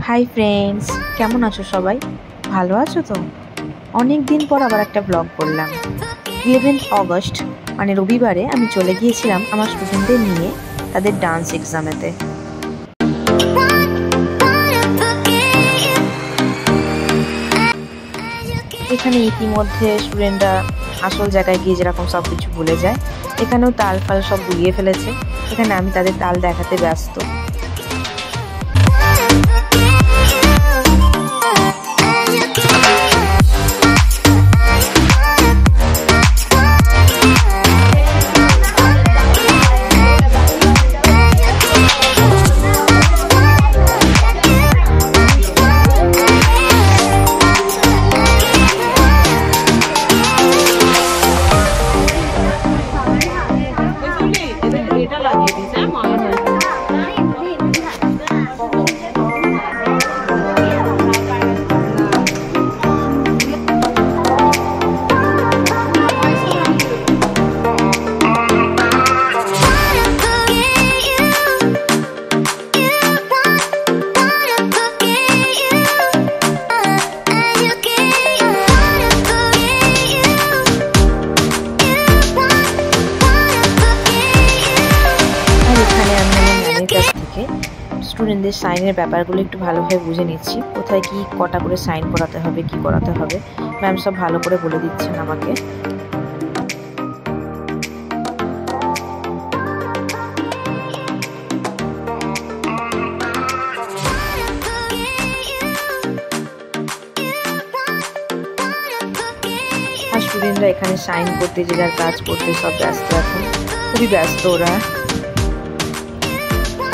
Hi friends, কেমন আছো সবাই? ভালো আছো তো? অনেক দিন পর আবার একটা ব্লগ করলাম। 11th অগস্ট মানে রবিবারে আমি চলে গিয়েছিলাম আমার স্টুডেন্টদের নিয়ে তাদের ডান্স এক্সামেতে। এখানে ইতিমধ্যে স্টুডেন্টরা আসল জায়গায় গিয়ে যেরকম সব কিছু ভুলে যায়, এখানেও তাল ফাল সব গুলিয়ে ফেলেছে। এখানে আমি তাদের তাল দেখাতে ব্যস্ত। স্টুডেন্টদের সাইনের ব্যাপারগুলো একটু ভালোভাবে বুঝে নিচ্ছি, কোথায় কি কটা করে সাইন করাতে হবে, কি করাতে হবে। ম্যাম সব ভালো করে বলে দিচ্ছেন আমাকে। আর স্টুডেন্টরা এখানে সাইন করতে, যে যার কাজ করতে সব ব্যস্ত, এখন খুবই ব্যস্ত ওরা।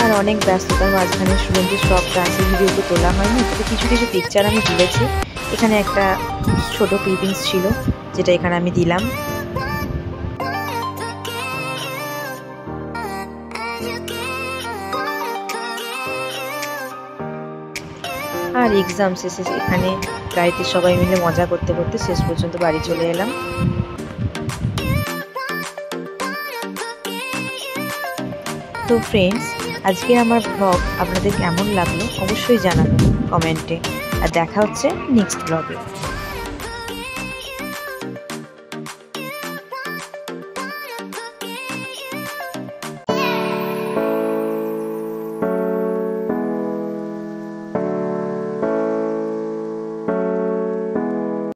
আর অনেক ব্যস্ততার মাঝখানে স্টুডেন্টের সব ডান্সের ভিডিও তো তোলা হয়নি, তবে কিছু কিছু পিকচার আমি তুলেছি। এখানে একটা ছোট ক্লিপিংস ছিল যেটা এখানে আমি দিলাম। আর এক্সাম শেষে এখানে গাড়িতে সবাই মিলে মজা করতে করতে শেষ পর্যন্ত বাড়ি চলে এলাম। তো ফ্রেন্ডস, আজকের আমার ব্লগ আপনাদের কেমন লাগলো অবশ্যই জানাবেন কমেন্টে। আর দেখা হচ্ছে নেক্সট ব্লগে।